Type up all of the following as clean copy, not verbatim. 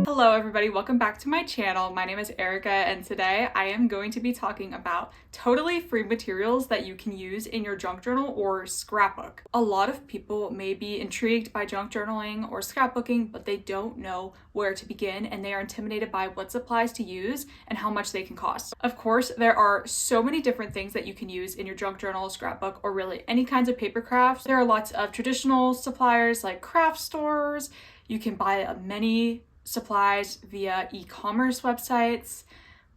Hello everybody, welcome back to my channel. My name is Erica and today I am going to be talking about totally free materials that you can use in your junk journal or scrapbook. A lot of people may be intrigued by junk journaling or scrapbooking, but they don't know where to begin and they are intimidated by what supplies to use and how much they can cost. Of course, there are so many different things that you can use in your junk journal, scrapbook, or really any kinds of paper crafts. There are lots of traditional suppliers like craft stores. You can buy many supplies via e-commerce websites,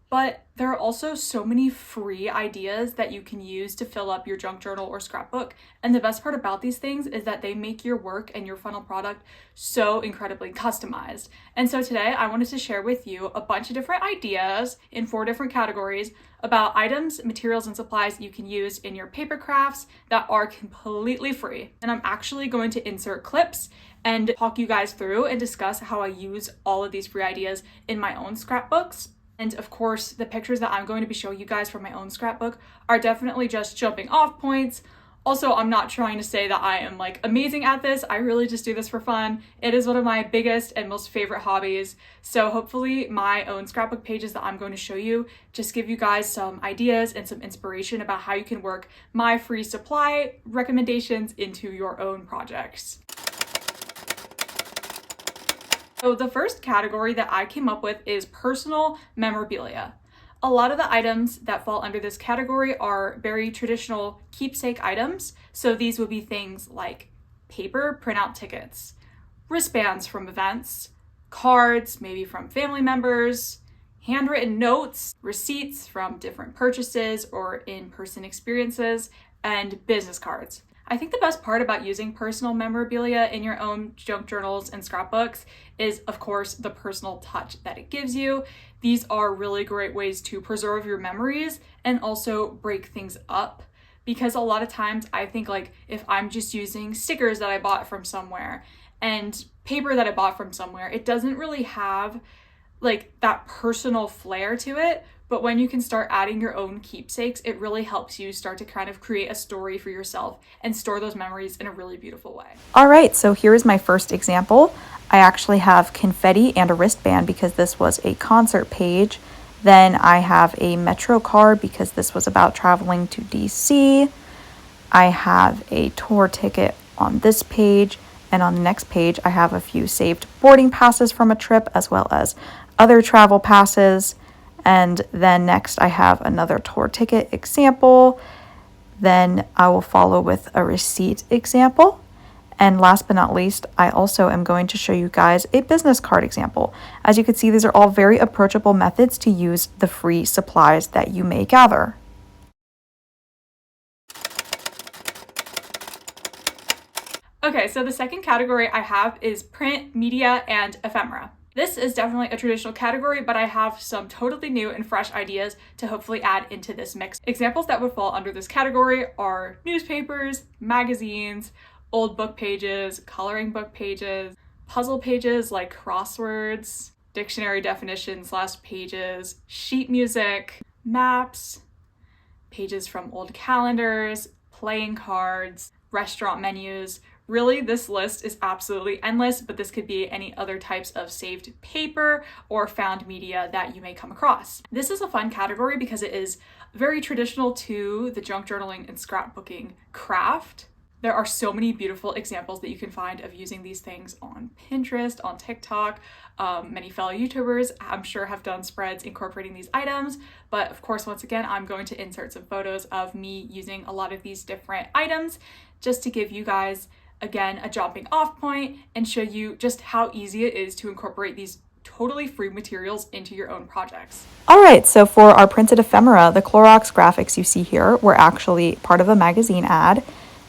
but there are also so many free ideas that you can use to fill up your junk journal or scrapbook. And the best part about these things is that they make your work and your final product so incredibly customized. And so today I wanted to share with you a bunch of different ideas in 4 different categories about items, materials, and supplies you can use in your paper crafts that are completely free. And I'm actually going to insert clips and talk you guys through and discuss how I use all of these free ideas in my own scrapbooks. And of course, the pictures that I'm going to be showing you guys from my own scrapbook are definitely just jumping off points. Also, I'm not trying to say that I am like amazing at this. I really just do this for fun. It is one of my biggest and most favorite hobbies. So hopefully my own scrapbook pages that I'm going to show you just give you guys some ideas and some inspiration about how you can work my free supply recommendations into your own projects. So the first category that I came up with is personal memorabilia. A lot of the items that fall under this category are very traditional keepsake items. So these would be things like paper printout tickets, wristbands from events, cards, maybe from family members, handwritten notes, receipts from different purchases or in-person experiences, and business cards. I think the best part about using personal memorabilia in your own junk journals and scrapbooks is, of course, the personal touch that it gives you. These are really great ways to preserve your memories and also break things up. Because a lot of times I think like if I'm just using stickers that I bought from somewhere and paper that I bought from somewhere, it doesn't really have like that personal flair to it. But when you can start adding your own keepsakes, it really helps you start to kind of create a story for yourself and store those memories in a really beautiful way. All right, so here is my first example. I actually have confetti and a wristband because this was a concert page. Then I have a Metro card because this was about traveling to DC. I have a tour ticket on this page, and on the next page I have a few saved boarding passes from a trip as well as other travel passes. And then next I have another tour ticket example. Then I will follow with a receipt example. And last but not least, I also am going to show you guys a business card example. As you can see, these are all very approachable methods to use the free supplies that you may gather. Okay, so the second category I have is print, media, and ephemera. This is definitely a traditional category, but I have some totally new and fresh ideas to hopefully add into this mix. Examples that would fall under this category are newspapers, magazines, old book pages, coloring book pages, puzzle pages like crosswords, dictionary definitions / pages, sheet music, maps, pages from old calendars, playing cards, restaurant menus. Really, this list is absolutely endless, but this could be any other types of saved paper or found media that you may come across. This is a fun category because it is very traditional to the junk journaling and scrapbooking craft. There are so many beautiful examples that you can find of using these things on Pinterest, on TikTok. Many fellow YouTubers, I'm sure, have done spreads incorporating these items. But of course, once again, I'm going to insert some photos of me using a lot of these different items just to give you guys, again, a jumping off point and show you just how easy it is to incorporate these totally free materials into your own projects. All right, so for our printed ephemera, the Clorox graphics you see here were actually part of a magazine ad.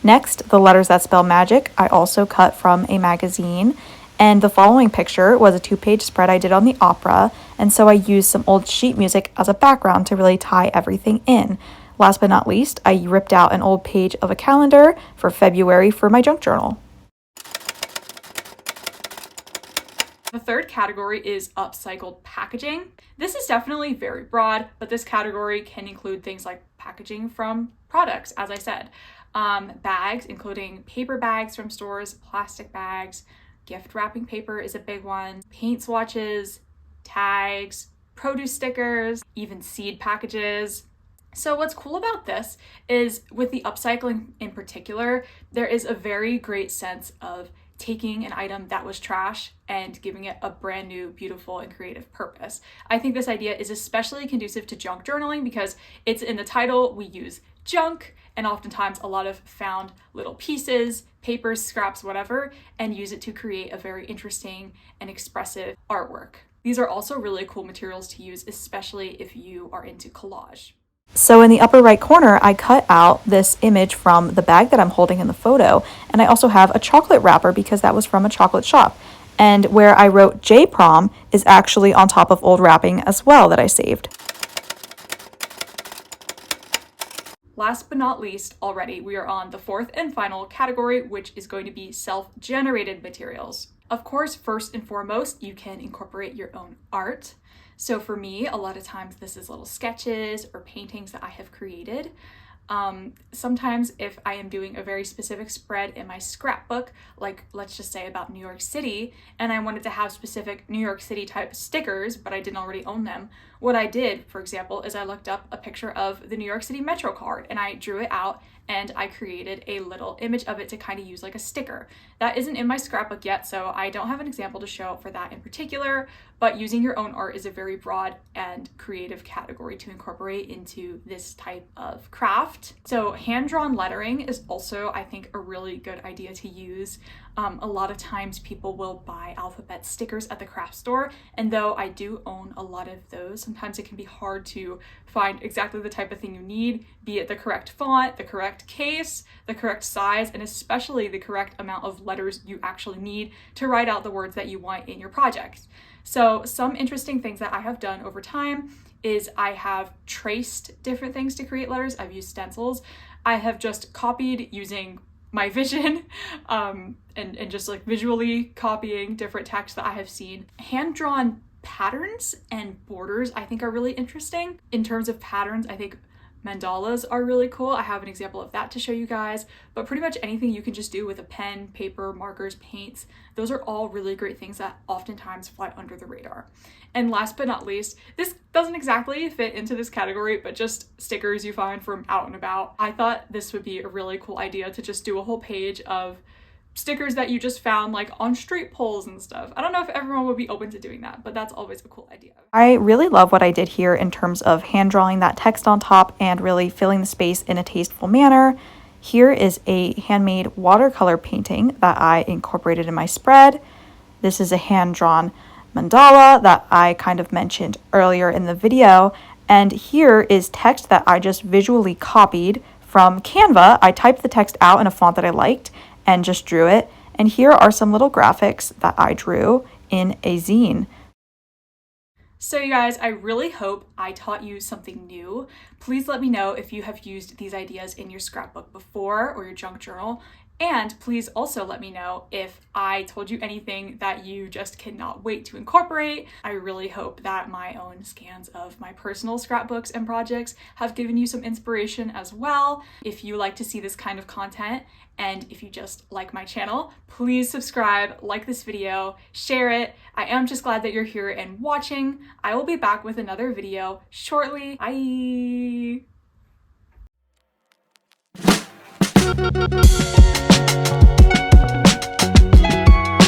Next, the letters that spell magic, I also cut from a magazine. And the following picture was a 2-page spread I did on the opera, and so I used some old sheet music as a background to really tie everything in. Last but not least, I ripped out an old page of a calendar for February for my junk journal. The third category is upcycled packaging. This is definitely very broad, but this category can include things like packaging from products, as I said. bags, including paper bags from stores, plastic bags, gift wrapping paper is a big one, paint swatches, tags, produce stickers, even seed packages. So what's cool about this is with the upcycling in particular, there is a very great sense of taking an item that was trash and giving it a brand new, beautiful, and creative purpose. I think this idea is especially conducive to junk journaling because it's in the title. We use junk and oftentimes a lot of found little pieces, papers, scraps, whatever, and use it to create a very interesting and expressive artwork. These are also really cool materials to use, especially if you are into collage. So in the upper right corner, I cut out this image from the bag that I'm holding in the photo. And I also have a chocolate wrapper because that was from a chocolate shop. And where I wrote J Prom is actually on top of old wrapping as well that I saved. Last but not least, already, we are on the fourth and final category, which is going to be self-generated materials. Of course, first and foremost, you can incorporate your own art. So for me, a lot of times this is little sketches or paintings that I have created. Sometimes if I am doing a very specific spread in my scrapbook, like let's just say about New York City, and I wanted to have specific New York City type stickers, but I didn't already own them, what I did, for example, is I looked up a picture of the New York City Metro card and I drew it out and I created a little image of it to kind of use like a sticker. That isn't in my scrapbook yet, so I don't have an example to show for that in particular, but using your own art is a very broad and creative category to incorporate into this type of craft. So hand-drawn lettering is also, I think, a really good idea to use. A lot of times people will buy alphabet stickers at the craft store, and though I do own a lot of those, sometimes it can be hard to find exactly the type of thing you need, be it the correct font, the correct case, the correct size, and especially the correct amount of letters you actually need to write out the words that you want in your project. So some interesting things that I have done over time is I have traced different things to create letters. I've used stencils. I have just copied using my vision and just like visually copying different text that I have seen. Hand-drawn patterns and borders I think are really interesting. In terms of patterns, I think mandalas are really cool. I have an example of that to show you guys, but pretty much anything you can just do with a pen, paper, markers, paints, those are all really great things that oftentimes fly under the radar. And last but not least, this doesn't exactly fit into this category, but just stickers you find from out and about. I thought this would be a really cool idea to just do a whole page of stickers that you just found like on street poles and stuff. I don't know if everyone would be open to doing that, but that's always a cool idea. I really love what I did here in terms of hand drawing that text on top and really filling the space in a tasteful manner. Here is a handmade watercolor painting that I incorporated in my spread. This is a hand-drawn mandala that I kind of mentioned earlier in the video. And here is text that I just visually copied from Canva. I typed the text out in a font that I liked and just drew it. And here are some little graphics that I drew in a zine. So you guys, I really hope I taught you something new. Please let me know if you have used these ideas in your scrapbook before or your junk journal. And please also let me know if I told you anything that you just cannot wait to incorporate. I really hope that my own scans of my personal scrapbooks and projects have given you some inspiration as well. If you like to see this kind of content, and if you just like my channel, please subscribe, like this video, share it. I am just glad that you're here and watching. I will be back with another video shortly. Bye!